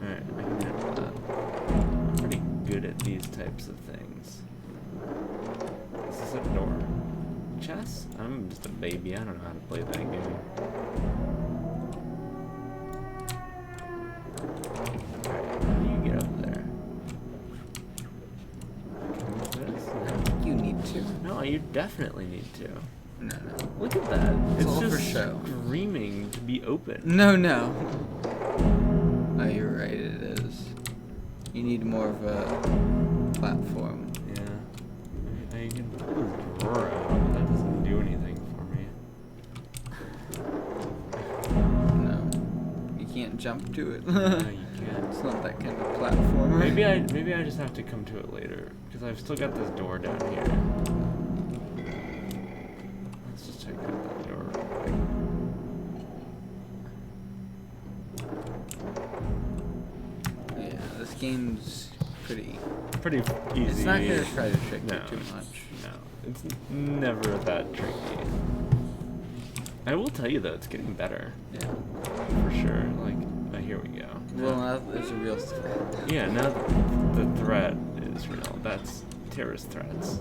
Alright, I can handle that. I'm pretty good at these types of things. Is this a door? Chess? I'm just a baby. I don't know how to play that game. Alright, how do you get up there? Can I move this? No. You need to. No, you definitely need to. No, no. Look at that. It's all just for show. screaming to be open. No. Oh, you're right, it is. You need more of a platform. Yeah. I can pull this drawer out, but that doesn't do anything for me. No. You can't jump to it. No, you can't. It's not that kind of platformer. Maybe I just have to come to it later, because I've still got this door down here. Let's just check out that door real quick. Yeah, this game's pretty. Pretty easy. It's not gonna try to trick No. you too much. No, it's never that tricky. I will tell you though, it's getting better. Yeah. For sure. Like, here we go. Well, now there's a real threat. Yeah, now the threat is real. That's terrorist threats.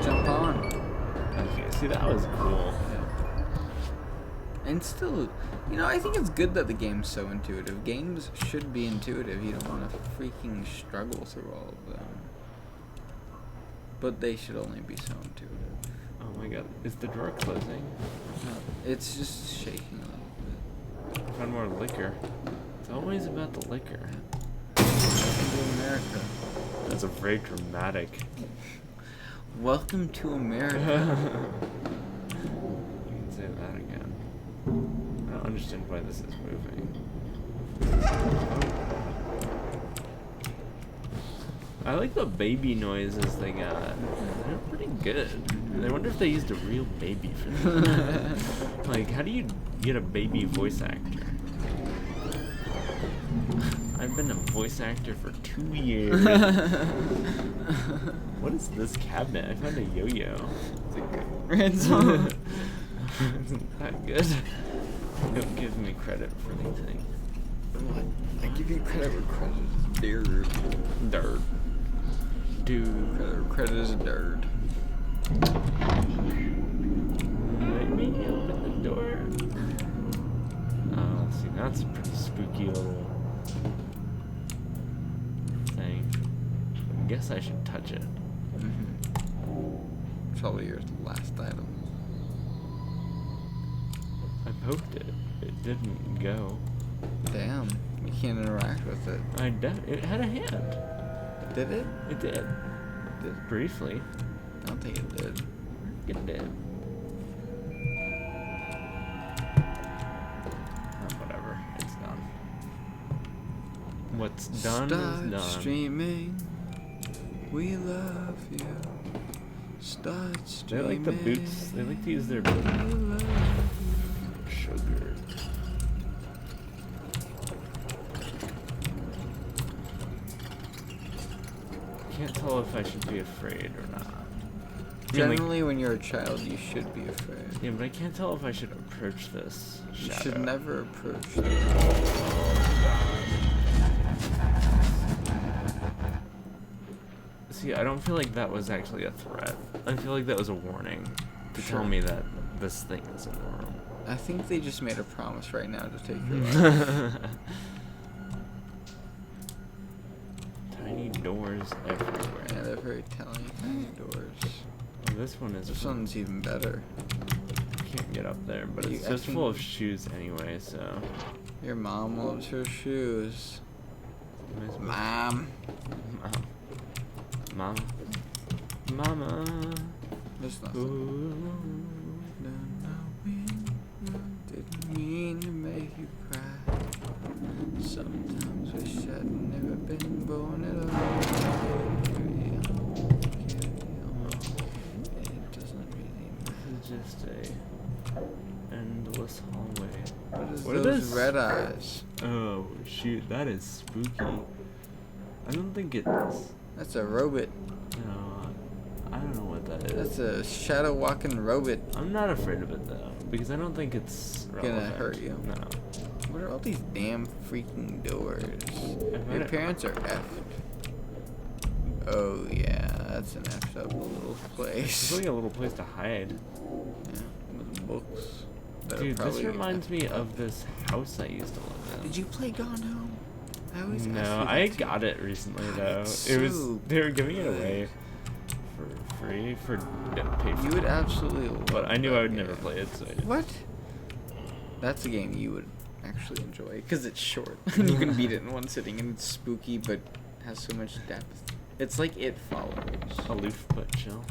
Jump on. Okay, see, that was cool. And still, I think it's good that the game's so intuitive. Games should be intuitive. You don't want to freaking struggle through all of them. But they should only be so intuitive. Oh my god, is the drawer closing? It's just shaking a little bit. Find more liquor. It's always about the liquor. Welcome to America. That's a very dramatic. Welcome to You America. can say that again. I don't understand why this is moving. I like the baby noises they got. They're pretty good. I wonder if they used a real baby for this. Like, how do you get a baby voice actor? I've been a voice actor for 2 years. What is this cabinet? I found a yo-yo. It's a good song. Isn't that good? Don't give me credit for anything. What? I give you credit where credit is dirt. Dirt. Dude. Credit where credit is dirt. Let me open the door. Oh, see, that's a pretty spooky little thing. I guess I should touch it. Probably your last item. I poked it. It didn't go. Damn, you can't interact with it. It had a hand. Did it? It did. Did Briefly. I don't think it did. It did. Oh, whatever. It's done. What's done Start is done. streaming. We love you. Start They streaming. like the boots. They like to use their We love you. sugar. Can't tell if I should be afraid or not. I mean, like- Generally, when you're a child, you should be afraid. yeah, but I can't tell if I should approach this You shadow. should never approach them. See, I don't feel like that was actually a threat. I feel like that was a warning to tell me that this thing is immoral. I think they just made a promise right now to take your life. Tiny doors everywhere. Yeah, they're very telling. Tiny doors. Oh, this one is. This one's even better. Can't get up there, but You it's just actually- full of shoes anyway. So. Your mom loves her shoes. Might as well- Mom. Mama. Mama. There's nothing. Ooh. Didn't mean to make you cry. Sometimes wish I'd never been born at all. Carry on, it doesn't really matter. This is just a endless hallway. What is What are those those? red eyes? Oh shoot, that is spooky. I don't think it's. That's a robot. No, I don't know what that is. That's a shadow walking robot. I'm not afraid of it though, because I don't think it's Gonna relevant. hurt you. No. What are all these damn freaking doors? I've Your had it- parents are effed. Oh yeah, that's an effed up little It's place. like a little place to hide. Yeah, with books. that are Dude, this probably reminds me effed up. of this house I used to live in. Did you play Gone Home? I always ask No, you that I too. got it recently though. It's It was so they were giving it good. away for free for paid. You would absolutely love But I knew I that would never game. play it, so I didn't. What? That's a game you would actually enjoy because it's short and you can beat it in one sitting and it's spooky but has so much depth. It's like It Follows. Aloof but chill.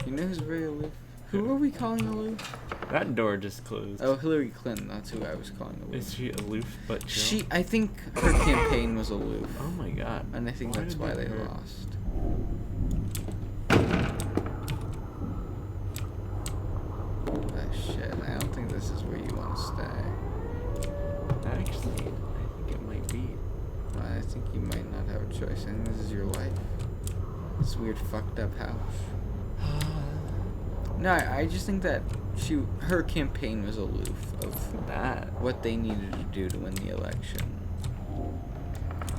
You know who's very aloof? Who are we calling aloof? That door just closed. Oh, Hillary Clinton. That's who I was calling aloof. Is she aloof but chill? I think her campaign was aloof. Oh my god. And I think that's did why that they hurt? lost. Oh shit, I don't think this is where you want to stay. Actually, I think it might be. I think you might not have a choice. I think this is your life. This weird fucked up house. No, I just think that her campaign was aloof of That. what they needed to do to win the election.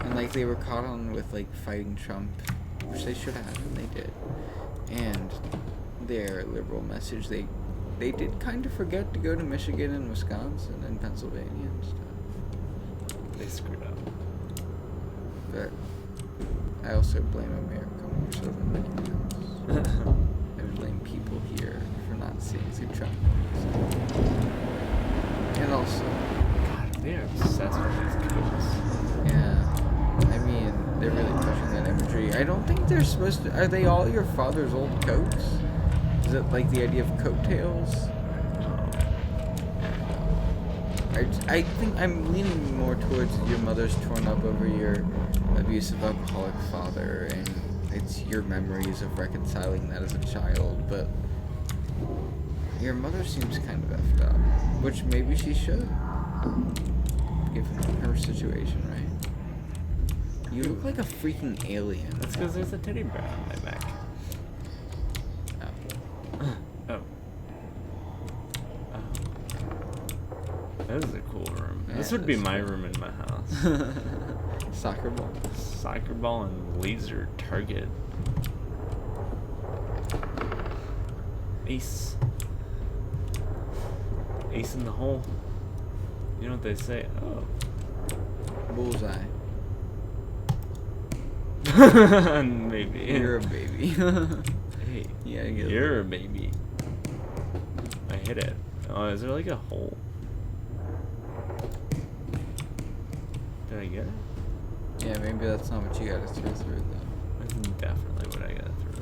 And like they were caught on with like fighting Trump, which they should have, and they did. And their liberal message, they did kind of forget to go to Michigan and Wisconsin and Pennsylvania and stuff. They screwed up. But I also blame America more so than anything else. I blame people here for not seeing through Trump. And also, They are obsessed with these coats. Yeah. I mean, they're really pushing that imagery. I don't think they're supposed to. Are they all your father's old coats? Is it like the idea of coattails? I think I'm leaning more towards your mother's torn up over your abusive alcoholic father, and it's your memories of reconciling that as a child, but your mother seems kind of effed up, which maybe she should, given her situation, right? You look like a freaking alien. That's because there's a teddy bear on my back. Oh. That is a cool room. Yeah, This would be that's my cool. room in my house. Soccer ball. Soccer ball and laser target. Ace. Ace in the hole. You know what they say? Oh. Bullseye. Maybe. You're a baby. Hey, Yeah, I get you're a baby. I hit it. Oh, is there like a hole? Did I get it? Yeah, maybe that's not what you gotta throw through though. That's definitely what I got through.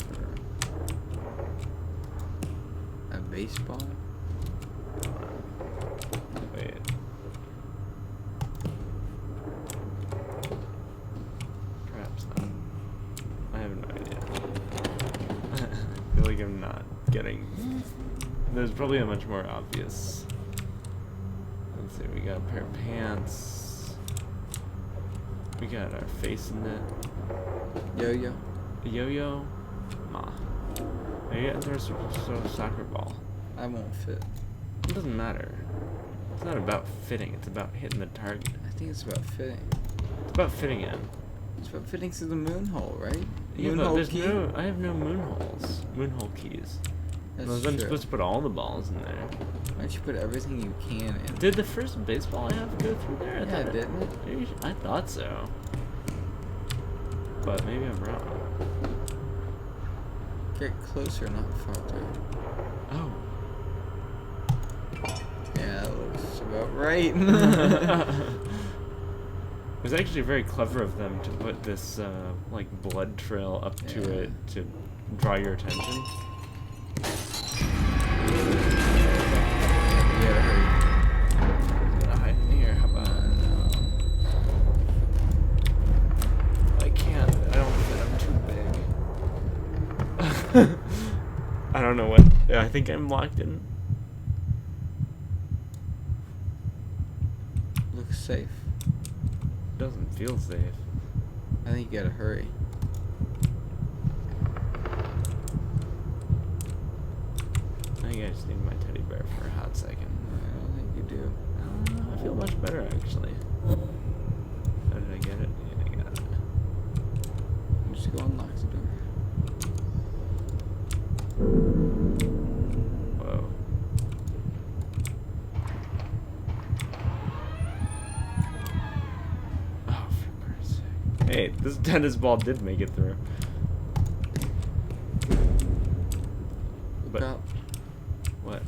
A baseball? Wait. Perhaps not. I have no idea. I feel like I'm not getting. There's probably a much more obvious. Let's see, we got a pair of pants. We got our face in it. Yo-yo? A yo-yo. Ma. Are you getting a soccer ball? I won't fit. It doesn't matter. It's not about fitting, it's about hitting the target. I think it's about fitting. It's about fitting in. It's about fitting through the moon hole, right? Yeah, Moon but hole there's key? no, I have no moon holes. Moon hole keys. That's I'm true. supposed to put all the balls in there. Why don't you put everything you can in? Did the first baseball I have go through there? I Yeah, thought didn't it? Maybe I thought so. But maybe I'm wrong. Get closer, not farther. Oh. Yeah, that looks about right. It was actually very clever of them to put this like blood trail up to Yeah. it to draw your attention. Yeah, hurry. Gotta hide in here. How about? I can't. I don't fit. I'm too big. I don't know what. I think I'm locked in. Looks safe. Doesn't feel safe. I think you gotta hurry. I think I just need my teddy bear for a hot second. I don't think you do. I feel much better actually. How did I get it? Yeah, I got it. Just go unlock the door. Whoa. Oh, for Christ's sake. Hey, this tennis ball did make it through. Look But- up. What?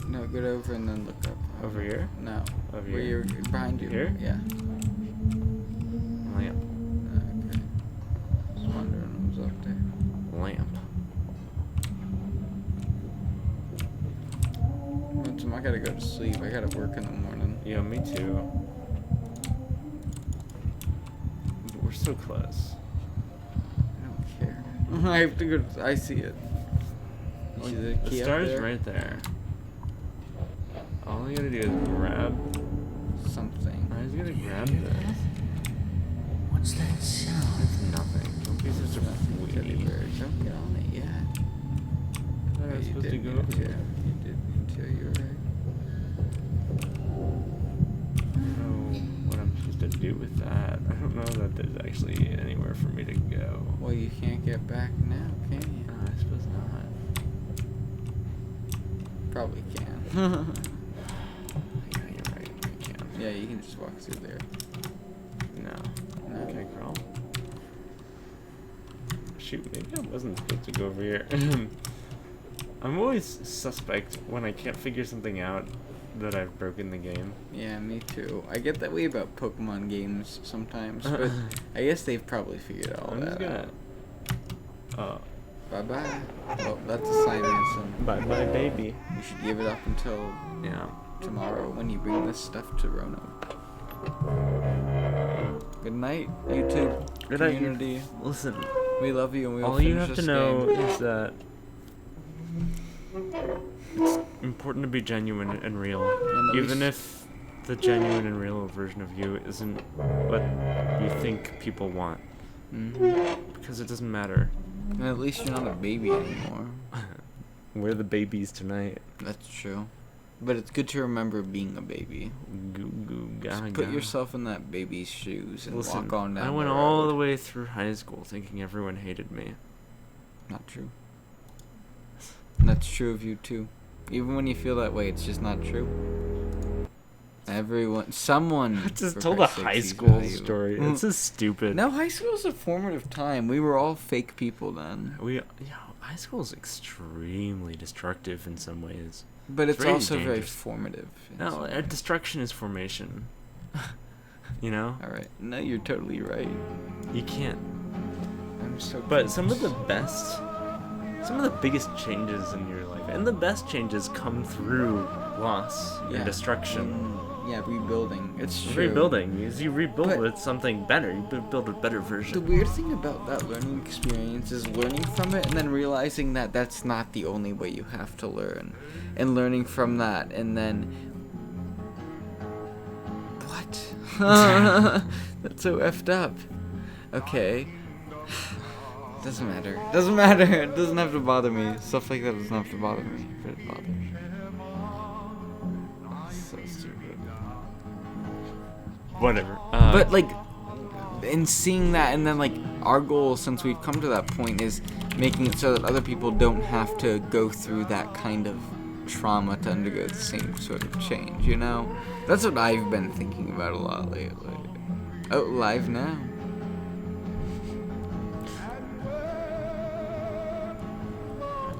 No, get over and then look up. Over here? No. Over Where here? you're behind you. Here? Yeah. Lamp. Okay. Just wondering what was up there. Lamp. I gotta go to sleep. I gotta work in the morning. Yeah, me too. But we're so close. I don't care. I have to go. I see it. You see the The key up star's there? right there. All I gotta do is grab. Something. I just gotta grab this. What's that sound? It's nothing. Don't be such a Teddy weenie. bear. Don't get on it yet. I thought I was You supposed to did go mean over to. here. You did mean to. You're right. I don't know what I'm supposed to do with that. I don't know that there's actually anywhere for me to go. Well, you can't get back now, can you? I suppose not. Probably can. Yeah, you're right. I can. Yeah, you can just walk through there. No. No. Can I crawl? Shoot, maybe I wasn't supposed to go over here. I'm always suspect when I can't figure something out that I've broken the game. Yeah, me too. I get that way about Pokemon games sometimes, but I guess they've probably figured all I'm just that gonna. out. Bye-bye. Well, that's a sign, Anson. Bye bye, baby. You should give it up until Yeah. tomorrow when you bring this stuff to Roanoke. Good night, YouTube Good night, community. Listen, We love you and we will all you finish have to this know game. is that it's important to be genuine and real, And at even least- if the genuine and real version of you isn't what you think people want, Mhm. because it doesn't matter. And at least you're not a baby anymore. We're the babies tonight. That's true. But it's good to remember being a baby. Goo goo Just gaga. put yourself in that baby's shoes and Listen, walk on down I went the all road. the way through high school thinking everyone hated me. Not true. And that's true of you too. Even when you feel that way, it's just not true. Someone. I just for told a Christ's sake, high sees school value. story. It's just stupid. No, high school's a formative time. We were all fake people then. High school is extremely destructive in some ways. But it's very also very dangerous. formative. in No, some ways. destruction is formation. You know, Alright. No, you're totally right. you can't. I'm so But some of the biggest changes in your life, and the best changes come through loss and destruction. Yeah, rebuilding. It's true. Rebuilding. As you rebuild But- with something better, you build a better The version. weird thing about that learning experience is learning from it and then realizing that that's not the only way you have to learn. And learning from that and then... What? That's so effed up. Okay. Doesn't matter. Doesn't matter. It doesn't have to bother me. Stuff like that doesn't have to bother me. But it bothers me. So stupid. Whatever. But like, in seeing that, and then like our goal since we've come to that point is making it so that other people don't have to go through that kind of trauma to undergo the same sort of change. You know, that's what I've been thinking about a lot lately. Oh, live now.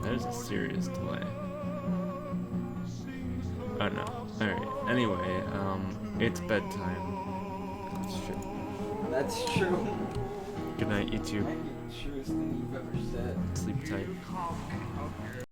There's a serious delay. Oh no. Alright. Anyway, it's bedtime. That's true. That's true. Good night, YouTube. Truest thing you've ever said. Sleep tight.